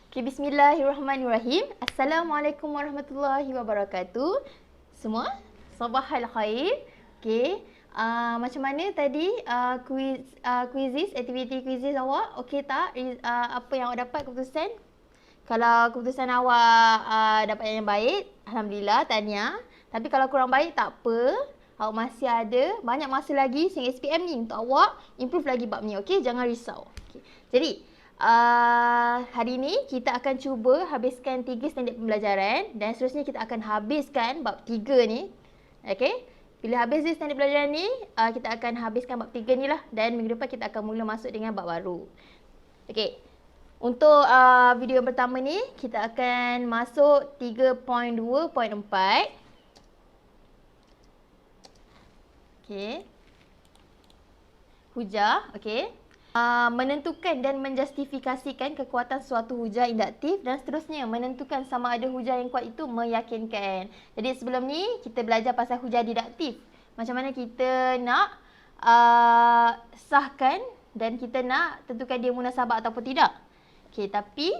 Okay, bismillahirrahmanirrahim. Assalamualaikum warahmatullahi wabarakatuh. Semua, sabahal khair. Okay, macam mana tadi quizzes, aktiviti quizzes awak? Okay tak? Apa yang awak dapat keputusan? Kalau keputusan awak dapat yang baik, Alhamdulillah, tahniah. Tapi kalau kurang baik, tak apa. Awak masih ada banyak masa lagi sehingga SPM ni untuk awak improve lagi bab ni. Okay, jangan risau. Okay. Jadi, hari ni kita akan cuba habiskan 3 standard pembelajaran dan seterusnya kita akan habiskan bab 3 ni. Okay. Bila habis di standard pembelajaran ni, kita akan habiskan bab 3 ni lah dan minggu depan kita akan mula masuk dengan bab baru. Okay. Untuk video yang pertama ni, kita akan masuk 3.2.4. Okay. Hujah. Okay. Menentukan dan menjustifikasikan kekuatan suatu hujah induktif dan seterusnya menentukan sama ada hujah yang kuat itu meyakinkan. Jadi sebelum ni kita belajar pasal hujah deduktif. Macam mana kita nak sahkan dan kita nak tentukan dia munasabah ataupun tidak. Okey, tapi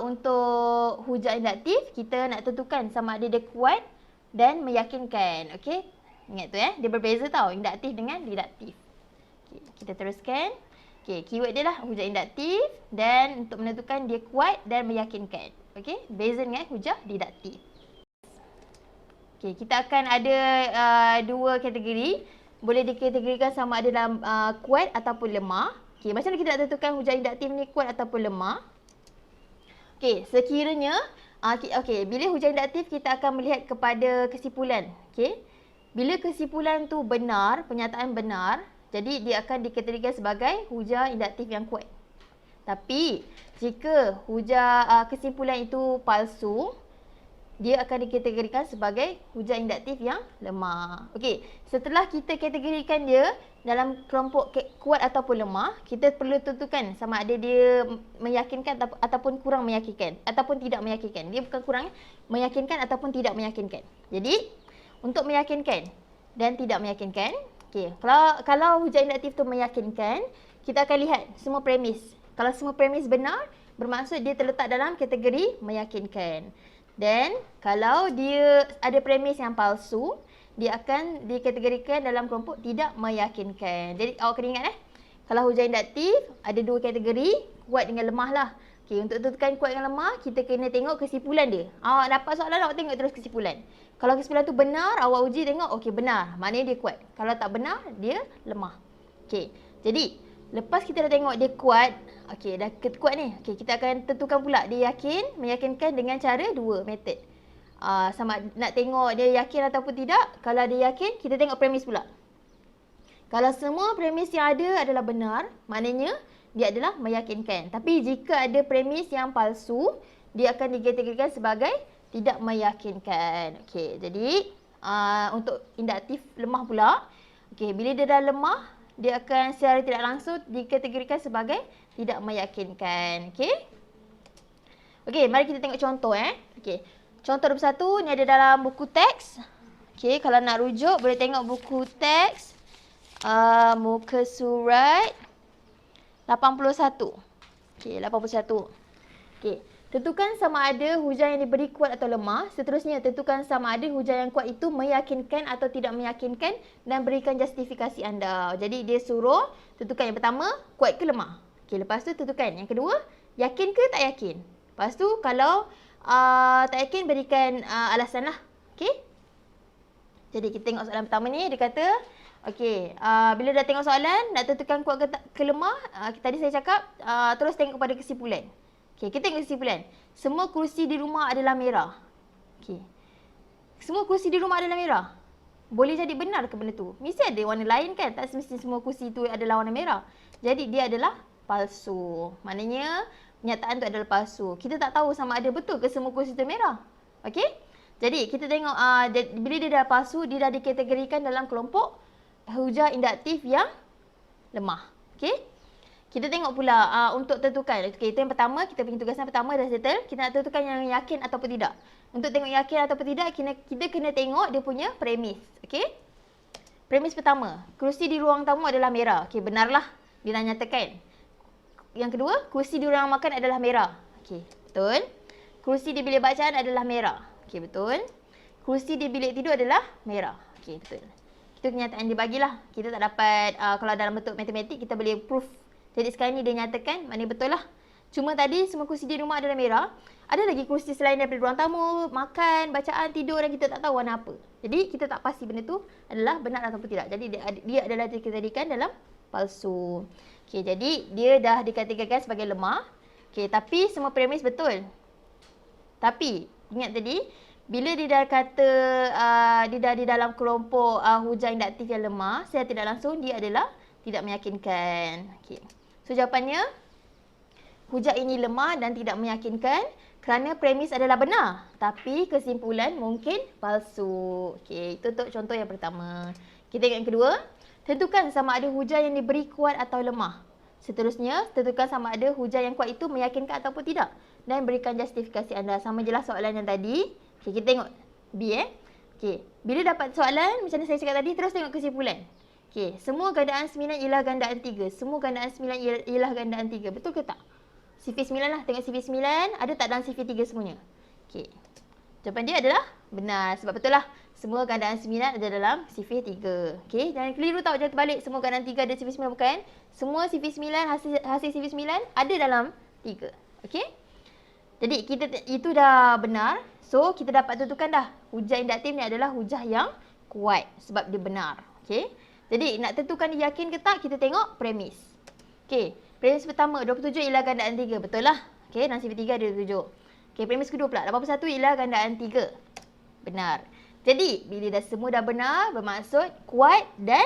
untuk hujah induktif kita nak tentukan sama ada dia kuat dan meyakinkan. Okey. Ingat tu dia berbeza tau induktif dengan deduktif. Okey, kita teruskan. Okey, keyword dia lah hujah induktif dan untuk menentukan dia kuat dan meyakinkan. Okey, beza dengan hujah deduktif. Okey, kita akan ada dua kategori. Boleh dikategorikan sama ada dalam kuat ataupun lemah. Okey, macam mana kita nak tentukan hujah induktif ni kuat ataupun lemah? Okey, sekiranya okey, bila hujah induktif kita akan melihat kepada kesimpulan. Okey. Bila kesimpulan tu benar, pernyataan benar, jadi dia akan dikategorikan sebagai hujah induktif yang kuat. Tapi jika hujah kesimpulan itu palsu, dia akan dikategorikan sebagai hujah induktif yang lemah. Okey, setelah kita kategorikan dia dalam kelompok kuat ataupun lemah, kita perlu tentukan sama ada dia meyakinkan ataupun kurang meyakinkan ataupun tidak meyakinkan. Dia bukan kurang meyakinkan ataupun tidak meyakinkan. Jadi untuk meyakinkan dan tidak meyakinkan, okey, kalau hujah induktif tu meyakinkan, kita akan lihat semua premis. Kalau semua premis benar, bermaksud dia terletak dalam kategori meyakinkan. Dan kalau dia ada premis yang palsu, dia akan dikategorikan dalam kelompok tidak meyakinkan. Jadi awak kena ingat kalau hujah induktif ada dua kategori, kuat dengan lemah lah. Okey, untuk tentukan kuat dengan lemah, kita kena tengok kesimpulan dia. Awak dapat soalan, awak tengok terus kesimpulan. Kalau kesimpulan tu benar, awak uji tengok, okey benar, maknanya dia kuat. Kalau tak benar, dia lemah. Okey, jadi lepas kita dah tengok dia kuat, okey dah kuat ni. Okey, kita akan tentukan pula dia yakin, meyakinkan dengan cara dua metod. Sama nak tengok dia yakin ataupun tidak. Kalau dia yakin, kita tengok premis pula. Kalau semua premis yang ada adalah benar, maknanya dia adalah meyakinkan. Tapi jika ada premis yang palsu, dia akan dikategorikan sebagai tidak meyakinkan. Okey, jadi untuk induktif lemah pula. Okey, bila dia dah lemah, dia akan secara tidak langsung dikategorikan sebagai tidak meyakinkan. Okey. Okey, mari kita tengok contoh Okey. Contoh 21 ni ada dalam buku teks. Okey, kalau nak rujuk boleh tengok buku teks muka surat 81. Okey, 81. Okey. Tentukan sama ada hujah yang diberi kuat atau lemah. Seterusnya, tentukan sama ada hujah yang kuat itu meyakinkan atau tidak meyakinkan dan berikan justifikasi anda. Jadi, dia suruh tentukan yang pertama, kuat ke lemah. Okey, lepas tu tentukan. Yang kedua, yakin ke tak yakin. Lepas tu, kalau tak yakin, berikan alasan lah. Okey. Jadi, kita tengok soalan pertama ni. Dia kata, okey, bila dah tengok soalan, nak tentukan kuat ke lemah, tadi saya cakap, terus tengok pada kesimpulan. Okey, kita tengok kesimpulan. Semua kerusi di rumah adalah merah. Okey. Semua kerusi di rumah adalah merah. Boleh jadi benar ke benda tu? Mesti ada warna lain kan? Tak semesti semua kerusi tu adalah warna merah. Jadi dia adalah palsu. Maknanya pernyataan tu adalah palsu. Kita tak tahu sama ada betul ke semua kerusi tu merah. Okey? Jadi kita tengok bila dia dah palsu, dia dah dikategorikan dalam kelompok hujah induktif yang lemah. Okey? Kita tengok pula untuk tentukan. Okey, itu yang pertama, kita punya tugasan pertama dah settle. Kita nak tentukan yang yakin ataupun tidak. Untuk tengok yakin ataupun tidak, kita kena tengok dia punya premis. Okey? Premis pertama, kerusi di ruang tamu adalah merah. Okey, benarlah. Dia dah nyatakan. Yang kedua, kerusi di ruang makan adalah merah. Okey. betul. Kerusi di bilik bacaan adalah merah. Okey, betul. Kerusi di bilik tidur adalah merah. Okey, betul. Itu kenyataan dia bagilah. Kita tak dapat, kalau dalam bentuk matematik, kita boleh proof. Jadi sekarang ni dia nyatakan, maknanya betul lah. Cuma tadi semua kerusi di rumah adalah merah. Ada lagi kerusi selain daripada ruang tamu, makan, bacaan, tidur dan kita tak tahu warna apa. Jadi kita tak pasti benda tu adalah benar ataupun tidak. Jadi dia adalah dikategorikan dalam palsu. Okey, jadi dia dah dikategorikan sebagai lemah. Okey, tapi semua premis betul. Tapi ingat tadi, bila dia dah kata dia dah di dalam kelompok hujah induktif yang lemah, secara tidak langsung dia adalah tidak meyakinkan. Okey. So jawapannya, hujah ini lemah dan tidak meyakinkan kerana premis adalah benar, tapi kesimpulan mungkin palsu. Okey, itu untuk contoh yang pertama. Kita tengok yang kedua, tentukan sama ada hujah yang diberi kuat atau lemah. Seterusnya, tentukan sama ada hujah yang kuat itu meyakinkan ataupun tidak dan berikan justifikasi anda. Sama je lah soalan yang tadi. Okey, kita tengok B Okey, bila dapat soalan macam mana saya cakap tadi, terus tengok kesimpulan. Okey, semua gandaan 9 ialah gandaan 3. Semua gandaan 9 ialah gandaan 3. Betul ke tak? Sifir 9 lah. Tengok sifir 9 ada tak dalam sifir 3 semuanya? Okey. Jawapan dia adalah benar. Sebab betul lah. Semua gandaan 9 ada dalam sifir 3. Okey, jangan keliru tau, jangan terbalik. Semua gandaan 3 ada sifir 9, bukan. Semua sifir 9, hasil sifir 9 ada dalam 3. Okey. Jadi itu dah benar. So kita dapat tentukan dah, hujah induktif ni adalah hujah yang kuat sebab dia benar. Okey. Jadi nak tentukan dia yakin ke tak, kita tengok premis. Okey, premis pertama 27 ialah gandaan 3. Betul lah. Okey, dalam sifir 3 ada 27. Okey, premis kedua pula 81 ialah gandaan 3. Benar. Jadi bila semua dah benar, bermaksud kuat dan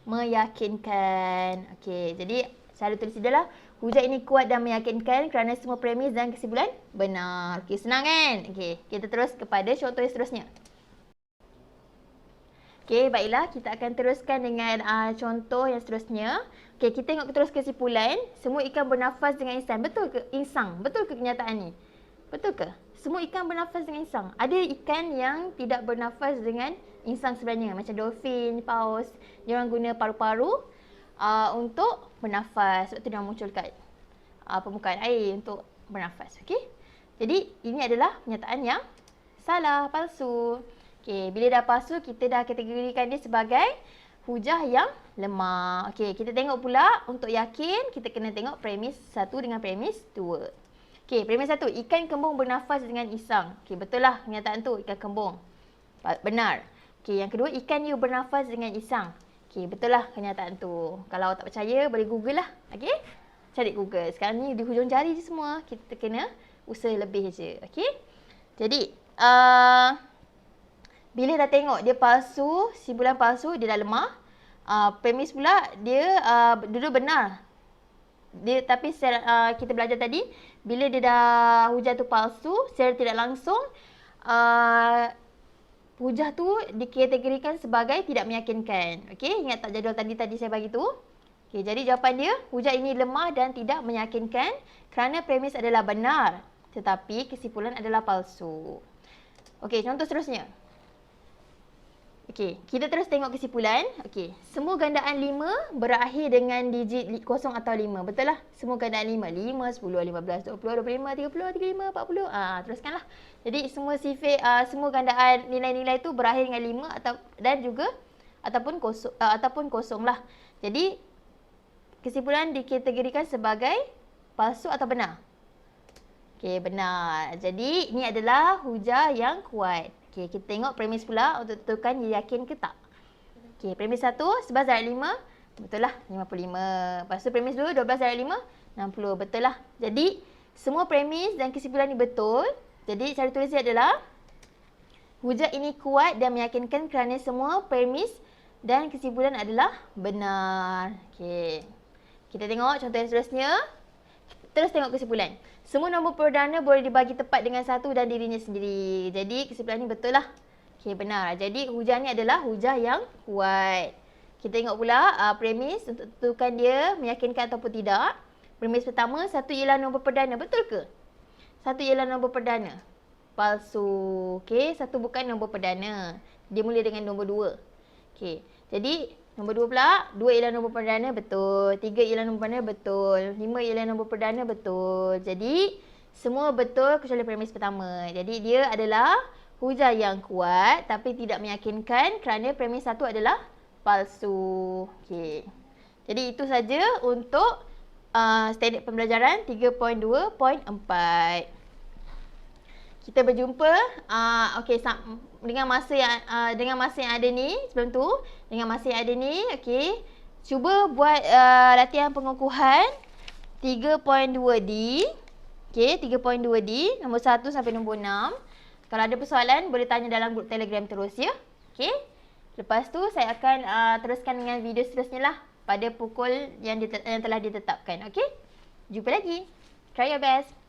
meyakinkan. Okey, jadi saya tulis dia lah, hujah ini kuat dan meyakinkan kerana semua premis dan kesimpulan benar. Okey, senang kan? Okey, kita terus kepada contoh yang seterusnya. Okey, baiklah, kita akan teruskan dengan contoh yang seterusnya. Okey, kita tengok terus kesimpulan. Semua ikan bernafas dengan insang. Betul ke insang? Betul ke kenyataan ni? Betul ke? Semua ikan bernafas dengan insang. Ada ikan yang tidak bernafas dengan insang sebenarnya. Macam dolphin, paus. Dia orang guna paru-paru untuk bernafas. Sebab tu dia muncul kat permukaan air untuk bernafas. Okey. Jadi ini adalah pernyataan yang salah, palsu. Okey, bila dah palsu, kita dah kategorikan dia sebagai hujah yang lemah. Okey, kita tengok pula untuk yakin, kita kena tengok premis 1 dengan premis 2. Okey, premis 1, ikan kembung bernafas dengan insang. Okey, betul lah kenyataan tu, ikan kembung. Benar. Okey, yang kedua, ikan hiu bernafas dengan insang. Okey, betul lah kenyataan tu. Kalau awak tak percaya, boleh Google lah. Okey, cari Google. Sekarang ni di hujung jari je semua. Kita kena usaha lebih je. Okey, jadi bila dah tengok dia palsu, simpulan palsu, dia dah lemah. Premis pula dia duduk benar. Dia, tapi secara, kita belajar tadi, bila dia dah hujah tu palsu, secara tidak langsung hujah tu dikategorikan sebagai tidak meyakinkan. Okey, ingat tak jadual tadi saya bagi tu? Okey, jadi jawapan dia, hujah ini lemah dan tidak meyakinkan kerana premis adalah benar, tetapi kesimpulan adalah palsu. Okey, contoh seterusnya. Okey, kita terus tengok kesimpulan. Okey, semua gandaan 5 berakhir dengan digit kosong atau 5. Betul lah? Semua gandaan 5. 5, 10, 15, 20, 25, 30, 35, 40. Teruskanlah. Jadi semua sifir, semua gandaan nilai-nilai itu berakhir dengan 5 dan juga ataupun kosong lah. Jadi kesimpulan dikategorikan sebagai palsu atau benar? Okey, benar. Jadi ini adalah hujah yang kuat. Okey, kita tengok premis pula untuk tentukan dia yakin ke tak. Okey, premis 1, 11 darab 5, betul lah, 55. Lepas tu premis 2, 12 darab 5, 60. Betul lah. Jadi, semua premis dan kesimpulan ni betul. Jadi, cara tulis dia adalah hujah ini kuat dan meyakinkan kerana semua premis dan kesimpulan adalah benar. Okey. Kita tengok contoh yang seterusnya. Terus tengok kesimpulan. Semua nombor perdana boleh dibagi tepat dengan satu dan dirinya sendiri. Jadi kesimpulan ni betul lah. Okey, benar. Jadi hujah ni adalah hujah yang kuat. Kita tengok pula premis untuk tentukan dia meyakinkan ataupun tidak. Premis pertama, 1 ialah nombor perdana. Betul ke? 1 ialah nombor perdana. Palsu. Okey, 1 bukan nombor perdana. Dia mula dengan nombor 2. Okey, jadi nombor 2 pula, 2 ialah nombor perdana, betul. 3 ialah nombor perdana, betul. 5 ialah nombor perdana, betul. Jadi, Semua betul kecuali premis pertama. Jadi dia adalah hujah yang kuat tapi tidak meyakinkan kerana premis 1 adalah palsu. Okey. Jadi itu saja untuk standard pembelajaran 3.2.4. Kita berjumpa dengan masa yang ada ni sebelum tu, dengan masa yang ada ni, okey. Cuba buat latihan pengukuhan 3.2D. Okey, 3.2D nombor 1 sampai nombor 6. Kalau ada persoalan boleh tanya dalam grup Telegram terus ya. Okey. Lepas tu saya akan teruskan dengan video seterusnya lah pada pukul yang telah ditetapkan. Okey. Jumpa lagi. Try your best.